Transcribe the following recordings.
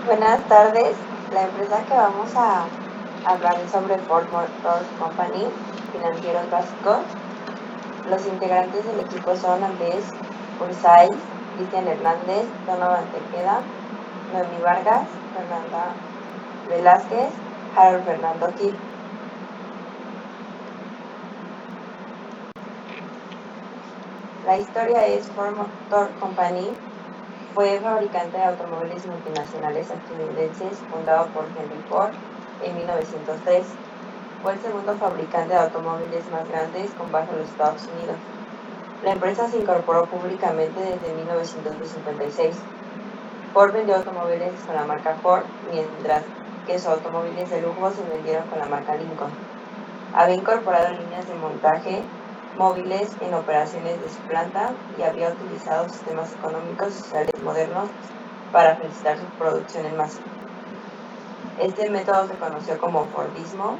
Buenas tardes. La empresa que vamos a hablar es sobre Ford Motor Company, financieros básicos. Los integrantes del equipo son Andrés Urzay, Cristian Hernández, Donovan Tejeda, Noemí Vargas, Fernanda Velázquez, Harold Fernando Gil. La historia es Ford Motor Company. Fue fabricante de automóviles multinacionales estadounidenses fundado por Henry Ford en 1903. Fue el segundo fabricante de automóviles más grandes con base en los Estados Unidos. La empresa se incorporó públicamente desde 1956. Ford vendió automóviles con la marca Ford, mientras que sus automóviles de lujo se vendieron con la marca Lincoln. Había incorporado líneas de montaje móviles en operaciones de su planta y había utilizado sistemas económicos y sociales modernos para facilitar su producción en masa. Este método se conoció como Fordismo.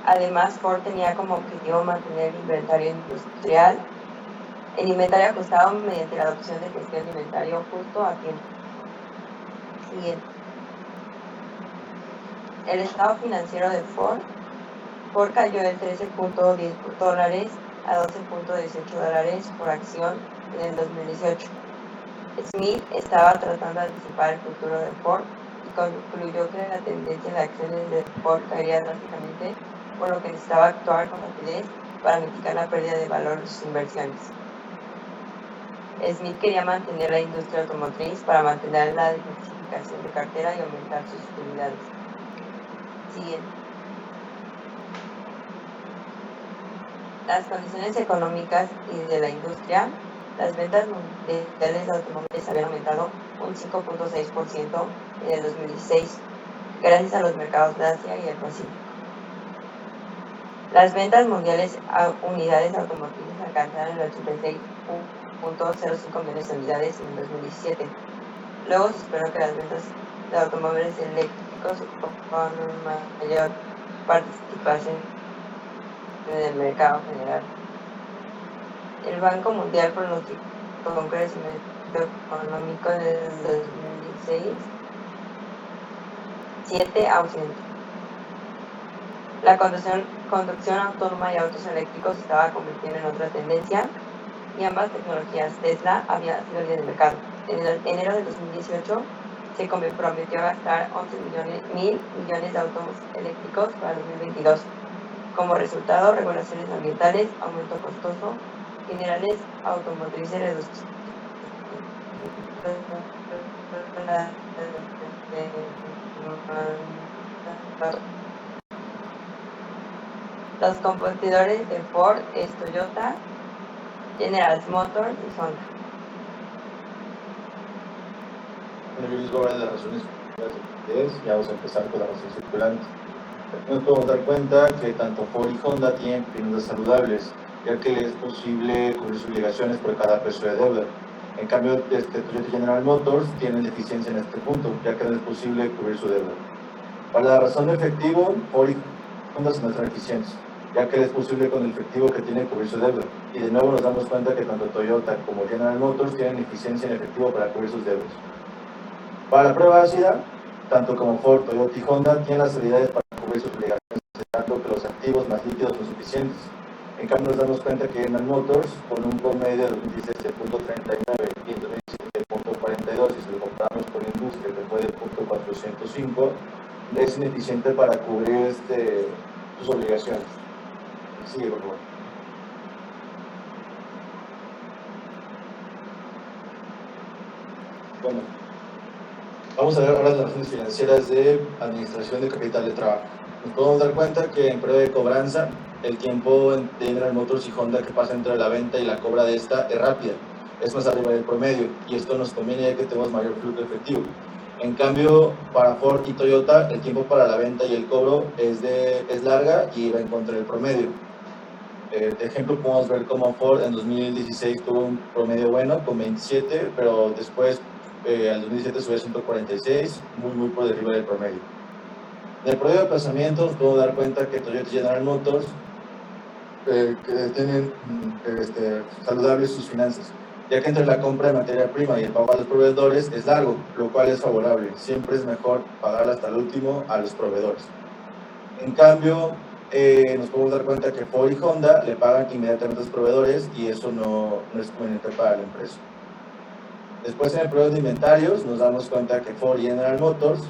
Además, Ford tenía como objetivo mantener el inventario industrial, el inventario ajustado mediante la adopción de gestión de inventario justo a tiempo. Siguiente. El estado financiero de Ford. Ford cayó de $13.10 a $12.18 por acción en el 2018. Smith estaba tratando de anticipar el futuro de Ford y concluyó que la tendencia de acciones de Ford caería drásticamente, por lo que necesitaba actuar con rapidez para mitigar la pérdida de valor de sus inversiones. Smith quería mantener la industria automotriz para mantener la diversificación de cartera y aumentar sus utilidades. Siguiente. Las condiciones económicas y de la industria. Las ventas mundiales de automóviles habían aumentado un 5.6% en el 2016, gracias a los mercados de Asia y el Pacífico. Las ventas mundiales a unidades automotrices alcanzaron el 86.05 millones de unidades en el 2017. Luego se esperó que las ventas de automóviles eléctricos ocuparan una mayor participación en el mercado general. El Banco Mundial pronosticó un crecimiento económico en el 2016 7%. La conducción autónoma y autos eléctricos se estaba convirtiendo en otra tendencia, y ambas tecnologías. Tesla había sido líder del mercado. En enero de 2018 se comprometió a gastar 11.000 millones de autos eléctricos para 2022. Como resultado, regulaciones ambientales, aumento costoso, generales automotrices reducción. Los competidores de Ford es Toyota, General Motors y Honda. Bueno, yo les voy a hablar de las razones circulantes. Ya vamos a empezar con las razones circulantes. Nos podemos dar cuenta que tanto Ford y Honda tienen finanzas saludables, ya que les es posible cubrir sus obligaciones por cada peso de deuda. En cambio, Toyota y General Motors tienen deficiencia en este punto, ya que no es posible cubrir su deuda. Para la razón de efectivo, Ford y Honda se muestran eficientes, ya que es posible con el efectivo que tiene cubrir su deuda. Y de nuevo nos damos cuenta que tanto Toyota como General Motors tienen eficiencia en efectivo para cubrir sus deudas. Para la prueba ácida, tanto como Ford, Toyota y Honda tienen las habilidades para cubrir sus obligaciones, tanto que los activos más líquidos son suficientes. En cambio, nos damos cuenta que General Motors, con un promedio de 2016 de 0.39 y en 2017 de 0.42, y si lo comparamos con la industria, que fue de 0.405, es ineficiente para cubrir sus obligaciones. Sigue, por favor. Bueno, vamos a ver ahora las razones financieras de administración de capital de trabajo. Nos podemos dar cuenta que en periodo de cobranza, el tiempo de General Motors y Honda que pasa entre la venta y la cobra de esta es rápida, es más arriba del promedio, y esto nos conviene ya que tenemos mayor flujo efectivo. En cambio, para Ford y Toyota, el tiempo para la venta y el cobro es larga y va en contra del promedio. De ejemplo, podemos ver cómo Ford en 2016 tuvo un promedio bueno con 27, pero después al 2017 subió a 146, muy por arriba del promedio. En el promedio de aplazamientos podemos dar cuenta que Toyota y General Motors que tienen saludables sus finanzas, ya que entre la compra de materia prima y el pago a los proveedores es largo, lo cual es favorable. Siempre es mejor pagar hasta el último a los proveedores. En cambio, nos podemos dar cuenta que Ford y Honda le pagan inmediatamente a los proveedores y eso no es conveniente para la empresa. Después, en el periodo de inventarios, nos damos cuenta que Ford y General Motors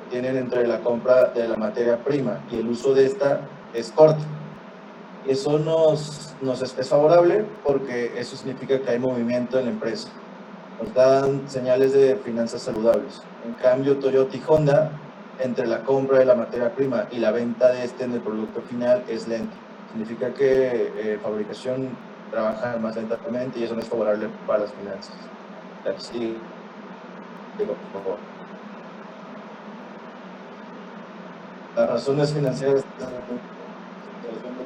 tienen entre la compra de la materia prima y el uso de esta es corto. Eso nos es favorable porque eso significa que hay movimiento en la empresa. Nos dan señales de finanzas saludables. En cambio, Toyota y Honda, entre la compra de la materia prima y la venta de este en el producto final es lento. Significa que fabricación trabaja más lentamente y eso no es favorable para las finanzas. Sí, por favor. Las razones financieras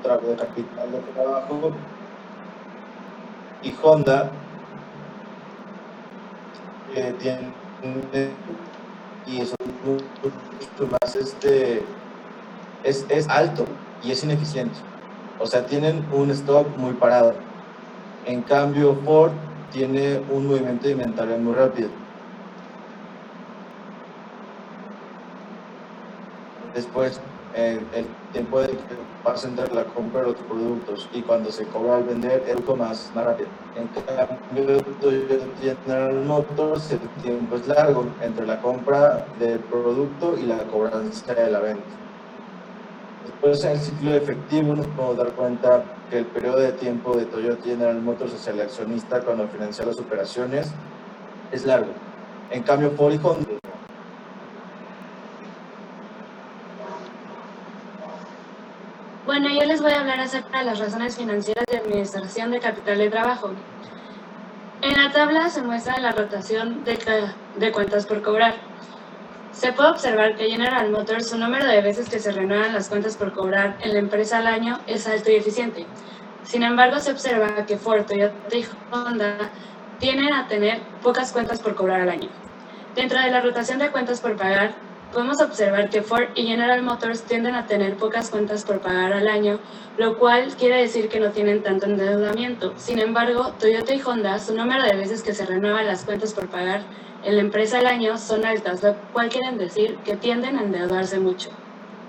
de capital de trabajo y Honda tiene y eso mucho más es alto y es ineficiente, o sea, tienen un stock muy parado. En cambio, Ford tiene un movimiento de inventario muy rápido. Después, el tiempo de que pasa entre la compra de los productos y cuando se cobra al vender es mucho más rápido. En cambio, General Motors, el tiempo es largo entre la compra del producto y la cobranza de la venta. Después, en el ciclo efectivo, nos podemos dar cuenta que el periodo de tiempo de Toyota y General Motors hacia el accionista cuando financia las operaciones es largo. En cambio, Ford y Honda Bueno, yo les voy a hablar acerca de las razones financieras de administración de capital de trabajo. En la tabla se muestra la rotación de cuentas por cobrar. Se puede observar que General Motors, su número de veces que se renuevan las cuentas por cobrar en la empresa al año es alto y eficiente. Sin embargo, se observa que Ford, Toyota y Honda tienden a tener pocas cuentas por cobrar al año. Dentro de la rotación de cuentas por pagar, podemos observar que Ford y General Motors tienden a tener pocas cuentas por pagar al año, lo cual quiere decir que no tienen tanto endeudamiento. Sin embargo, Toyota y Honda, su número de veces que se renuevan las cuentas por pagar en la empresa al año son altas, lo cual quiere decir que tienden a endeudarse mucho.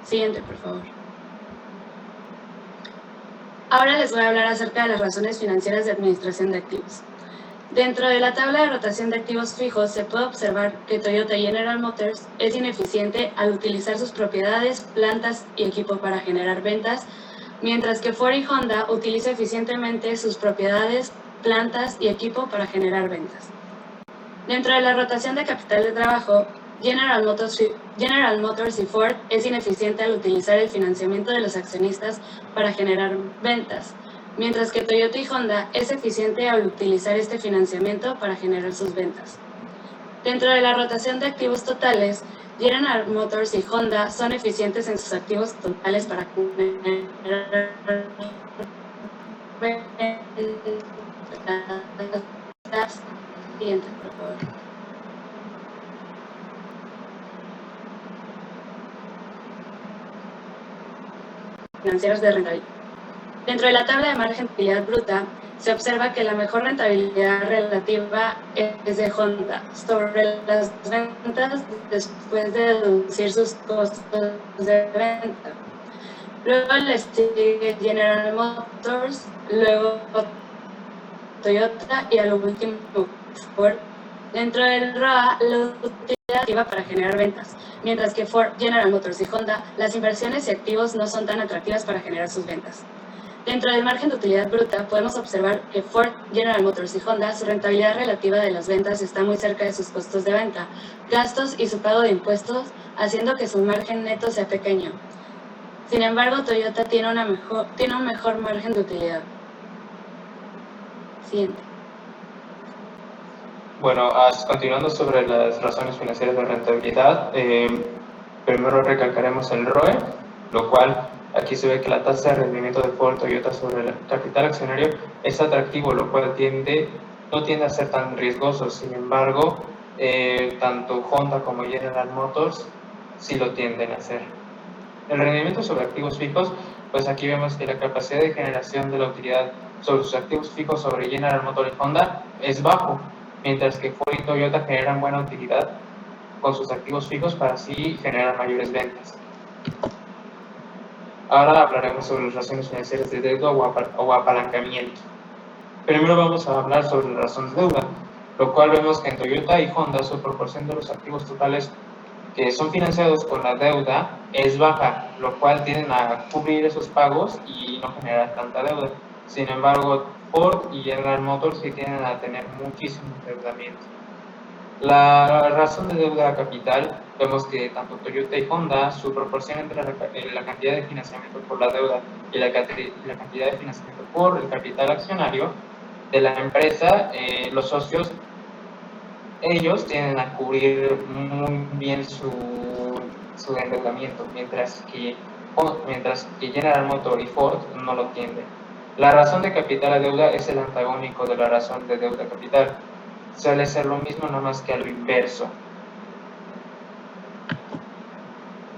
Siguiente, por favor. Ahora les voy a hablar acerca de las razones financieras de administración de activos. Dentro de la tabla de rotación de activos fijos se puede observar que Toyota y General Motors es ineficiente al utilizar sus propiedades, plantas y equipo para generar ventas, mientras que Ford y Honda utiliza eficientemente sus propiedades, plantas y equipo para generar ventas. Dentro de la rotación de capital de trabajo, General Motors y Ford es ineficiente al utilizar el financiamiento de los accionistas para generar ventas, mientras que Toyota y Honda es eficiente al utilizar este financiamiento para generar sus ventas. Dentro de la rotación de activos totales, General Motors y Honda son eficientes en sus activos totales para generar ventas. Siguiente, por favor. Financieros de rentabilidad. Dentro de la tabla de margen de utilidad bruta, se observa que la mejor rentabilidad relativa es de Honda sobre las ventas después de deducir sus costos de venta. Luego le sigue General Motors, luego Toyota y a lo último Ford. Dentro del ROA, la utilidad activa para generar ventas, mientras que Ford, General Motors y Honda, las inversiones y activos no son tan atractivas para generar sus ventas. Dentro del margen de utilidad bruta, podemos observar que Ford, General Motors y Honda, su rentabilidad relativa de las ventas está muy cerca de sus costos de venta, gastos y su pago de impuestos, haciendo que su margen neto sea pequeño. Sin embargo, Toyota tiene un mejor margen de utilidad. Siguiente. Bueno, continuando sobre las razones financieras de rentabilidad, primero recalcaremos el ROE, lo cual aquí se ve que la tasa de rendimiento de Ford Toyota sobre el capital accionario es atractivo, lo cual no tiende a ser tan riesgoso. Sin embargo, tanto Honda como General Motors sí lo tienden a hacer. El rendimiento sobre activos fijos, pues aquí vemos que la capacidad de generación de la utilidad sobre sus activos fijos sobre General Motors y Honda es bajo, mientras que Ford y Toyota generan buena utilidad con sus activos fijos para así generar mayores ventas. Ahora hablaremos sobre las razones financieras de deuda o apalancamiento. Primero vamos a hablar sobre la razón de deuda, lo cual vemos que en Toyota y Honda su proporción de los activos totales que son financiados con la deuda es baja, lo cual tienden a cubrir esos pagos y no generar tanta deuda. Sin embargo, Ford y General Motors sí tienden a tener muchísimo endeudamiento. La razón de deuda capital, vemos que tanto Toyota y Honda, su proporción entre la cantidad de financiamiento por la deuda y la cantidad de financiamiento por el capital accionario de la empresa, los socios, ellos tienden a cubrir muy bien su endeudamiento, mientras que General Motors y Ford no lo tienden. La razón de capital a deuda es el antagónico de la razón de deuda capital. Suele ser lo mismo, no más que a lo inverso.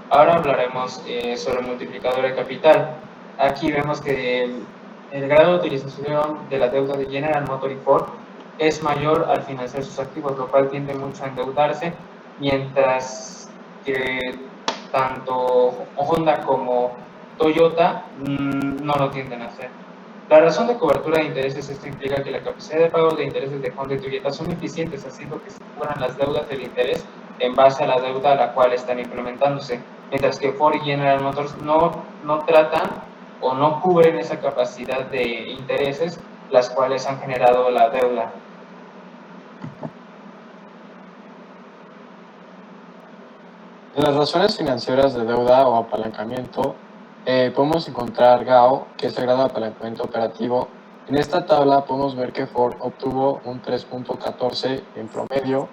Ahora hablaremos sobre el multiplicador de capital. Aquí vemos que el grado de utilización de la deuda de General Motors y Ford es mayor al financiar sus activos, lo cual tiende mucho a endeudarse, mientras que tanto Honda como Toyota no lo tienden a hacer. La razón de cobertura de intereses, esto implica que la capacidad de pago de intereses de Honda y Toyota son eficientes, haciendo que se cubran las deudas del interés en base a la deuda a la cual están implementándose, mientras que Ford y General Motors no tratan o no cubren esa capacidad de intereses, las cuales han generado la deuda. En las razones financieras de deuda o apalancamiento, podemos encontrar GAO, que es el grado de apalancamiento operativo. En esta tabla podemos ver que Ford obtuvo un 3.14 en promedio,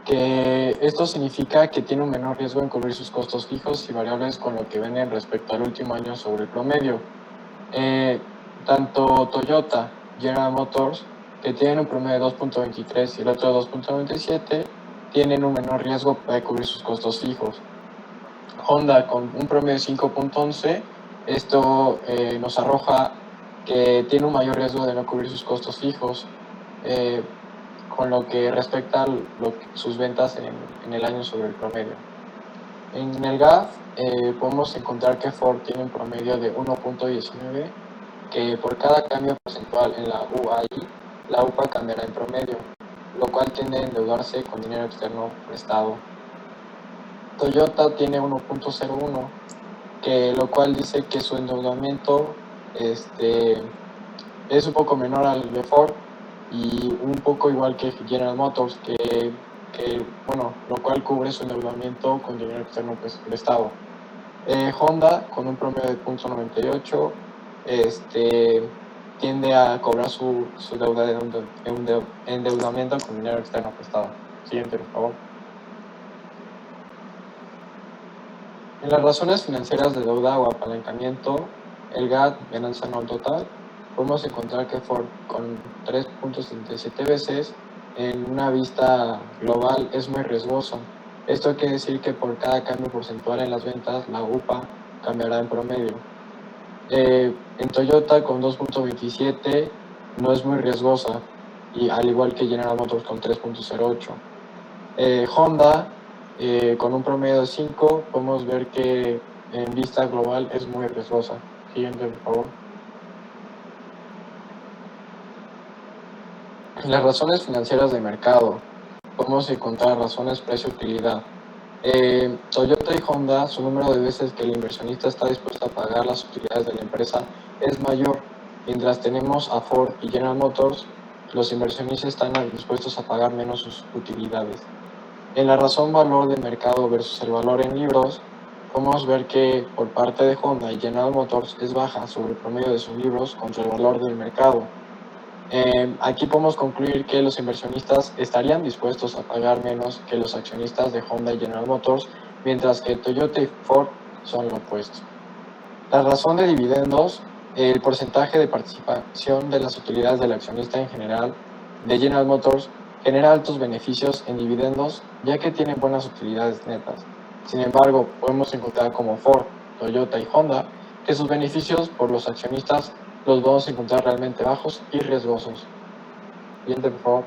que esto significa que tiene un menor riesgo en cubrir sus costos fijos y variables con lo que venden respecto al último año sobre el promedio. Tanto Toyota, General Motors, que tienen un promedio de 2.23 y el otro de 2.97, tienen un menor riesgo para cubrir sus costos fijos. Honda con un promedio de 5.11, esto nos arroja que tiene un mayor riesgo de no cubrir sus costos fijos, con lo que respecta a sus ventas en el año sobre el promedio. En el GAF podemos encontrar que Ford tiene un promedio de 1.19, que por cada cambio porcentual en la UAI, la UPA cambiará en promedio, lo cual tiende a endeudarse con dinero externo prestado. Toyota tiene 1.01, lo cual dice que su endeudamiento es un poco menor al de Ford y un poco igual que General Motors, lo cual cubre su endeudamiento con dinero externo prestado. Honda, con un promedio de 0.98, tiende a cobrar su deuda de endeudamiento con dinero externo prestado. Siguiente, por favor. En las razones financieras de deuda o apalancamiento, el GAT, ganancia anual total, podemos encontrar que Ford con 3.77 veces en una vista global es muy riesgoso. Esto quiere decir que por cada cambio porcentual en las ventas, la UPA cambiará en promedio. En Toyota con 2.27 no es muy riesgosa, y al igual que General Motors con 3.08. Honda con un promedio de 5 podemos ver que en vista global es muy riesgosa. Siguiente, por favor. En las razones financieras de mercado podemos encontrar razones precio-utilidad. Toyota y Honda, su número de veces que el inversionista está dispuesto a pagar las utilidades de la empresa es mayor, mientras tenemos a Ford y General Motors, los inversionistas están dispuestos a pagar menos sus utilidades. En la razón valor de mercado versus el valor en libros, podemos ver que por parte de Honda y General Motors es baja sobre el promedio de sus libros contra el valor del mercado. Aquí podemos concluir que los inversionistas estarían dispuestos a pagar menos que los accionistas de Honda y General Motors, mientras que Toyota y Ford son lo opuesto. La razón de dividendos, el porcentaje de participación de las utilidades del accionista en general de General Motors genera altos beneficios en dividendos, ya que tienen buenas utilidades netas. Sin embargo, podemos encontrar como Ford, Toyota y Honda que sus beneficios por los accionistas los vamos a encontrar realmente bajos y riesgosos. Siguiente, por favor.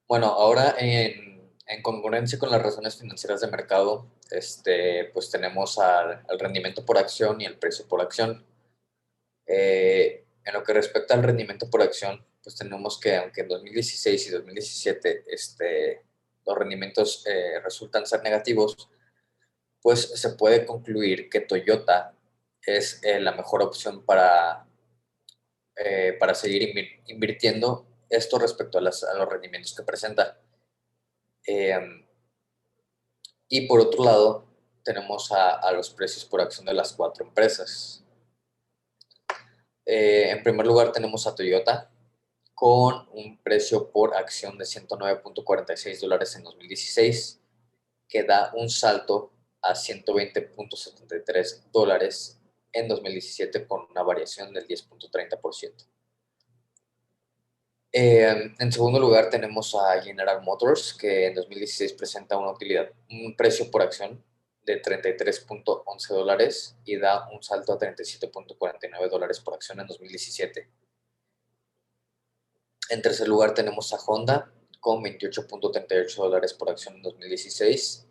Bueno, ahora en congruencia con las razones financieras de mercado, pues tenemos al rendimiento por acción y el precio por acción. En lo que respecta al rendimiento por acción, pues tenemos que aunque en 2016 y 2017 los rendimientos resultan ser negativos, pues se puede concluir que Toyota es la mejor opción para seguir invirtiendo esto respecto a los rendimientos que presenta. Y por otro lado, tenemos a los precios por acción de las 4 empresas. En primer lugar tenemos a Toyota con un precio por acción de $109.46 en 2016, que da un salto a $120.73 en 2017 con una variación del 10.30%. En segundo lugar tenemos a General Motors, que en 2016 presenta un precio por acción de $33.11 y da un salto a $37.49 por acción en 2017. En tercer lugar tenemos a Honda con $28.38 por acción en 2016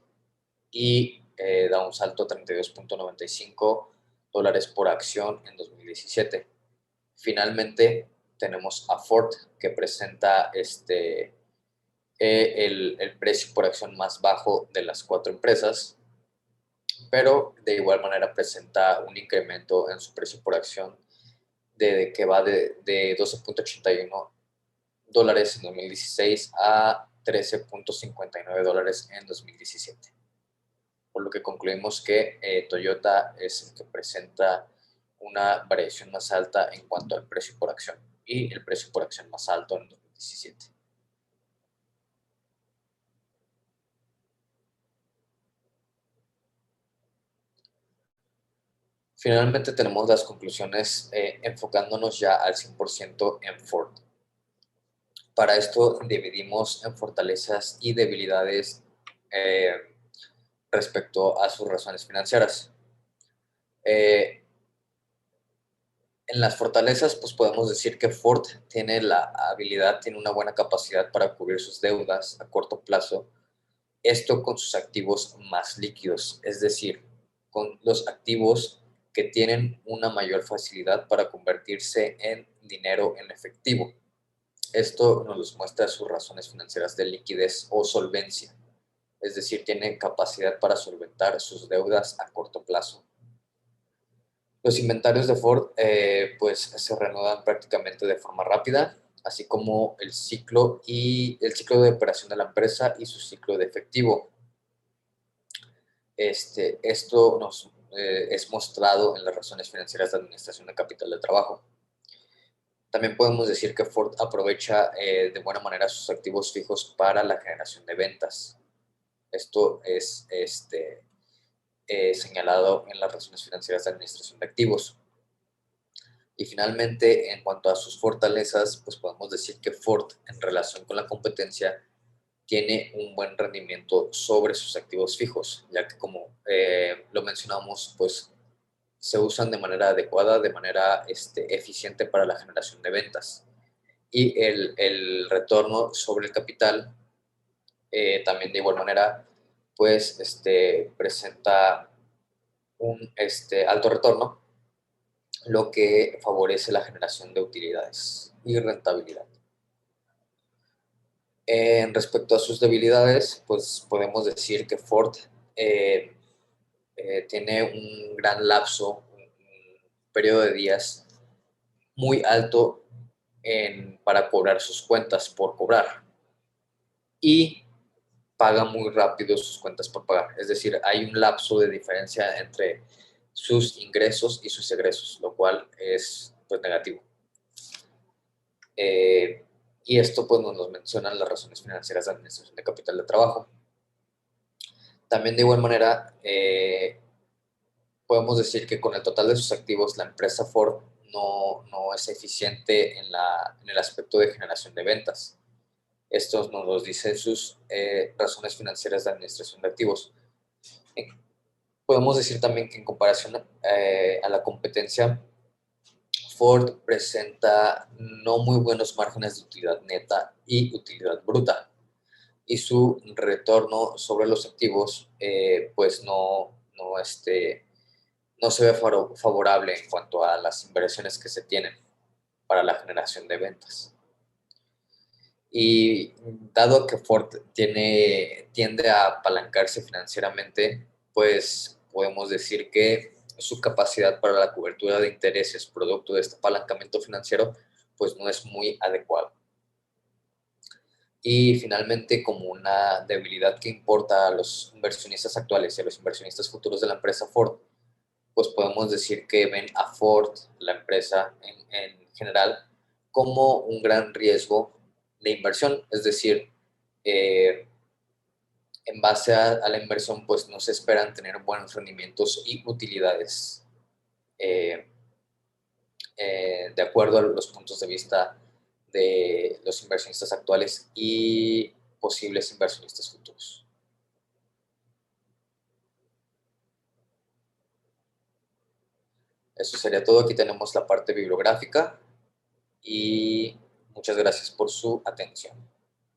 y da un salto a $32.95 por acción en 2017. Finalmente tenemos a Ford, que presenta el precio por acción más bajo de las 4 empresas, pero de igual manera presenta un incremento en su precio por acción que va de $12.81 en 2016 a $13.59 en 2017. Por lo que concluimos que Toyota es el que presenta una variación más alta en cuanto al precio por acción y el precio por acción más alto en 2017. Finalmente tenemos las conclusiones enfocándonos ya al 100% en Ford. Para esto dividimos en fortalezas y debilidades respecto a sus razones financieras. En las fortalezas, pues podemos decir que Ford tiene una buena capacidad para cubrir sus deudas a corto plazo, esto con sus activos más líquidos, es decir, con los activos que tienen una mayor facilidad para convertirse en dinero en efectivo. Esto nos muestra sus razones financieras de liquidez o solvencia, es decir, tienen capacidad para solventar sus deudas a corto plazo. Los inventarios de Ford pues se reanudan prácticamente de forma rápida, así como el ciclo de operación de la empresa y su ciclo de efectivo. Esto es mostrado en las razones financieras de administración de capital de trabajo. También podemos decir que Ford aprovecha de buena manera sus activos fijos para la generación de ventas. Esto es señalado en las razones financieras de administración de activos. Y finalmente, en cuanto a sus fortalezas, pues podemos decir que Ford, en relación con la competencia, tiene un buen rendimiento sobre sus activos fijos, ya que como lo mencionamos, pues se usan de manera adecuada, de manera eficiente para la generación de ventas. Y el retorno sobre el capital también de igual manera, pues presenta un alto retorno, lo que favorece la generación de utilidades y rentabilidad. Respecto a sus debilidades, pues podemos decir que Ford tiene un gran lapso, un periodo de días muy alto para cobrar sus cuentas por cobrar y paga muy rápido sus cuentas por pagar. Es decir, hay un lapso de diferencia entre sus ingresos y sus egresos, lo cual es pues negativo. Y esto pues nos mencionan las razones financieras de administración de capital de trabajo. También de igual manera podemos decir que con el total de sus activos la empresa Ford no es eficiente en el aspecto de generación de ventas. Esto nos lo dicen sus razones financieras de administración de activos. Podemos decir también que en comparación a la competencia, Ford presenta no muy buenos márgenes de utilidad neta y utilidad bruta, y su retorno sobre los activos pues no se ve favorable en cuanto a las inversiones que se tienen para la generación de ventas. Y dado que Ford tiende a apalancarse financieramente, pues podemos decir que su capacidad para la cobertura de intereses producto de este apalancamiento financiero pues no es muy adecuada. Y finalmente, como una debilidad que importa a los inversionistas actuales y a los inversionistas futuros de la empresa Ford, pues podemos decir que ven a Ford, la empresa en general, como un gran riesgo de inversión. Es decir, en base a la inversión, pues no se esperan tener buenos rendimientos y utilidades eh, de acuerdo a los puntos de vista de los inversionistas actuales y posibles inversionistas futuros. Eso sería todo. Aquí tenemos la parte bibliográfica y muchas gracias por su atención.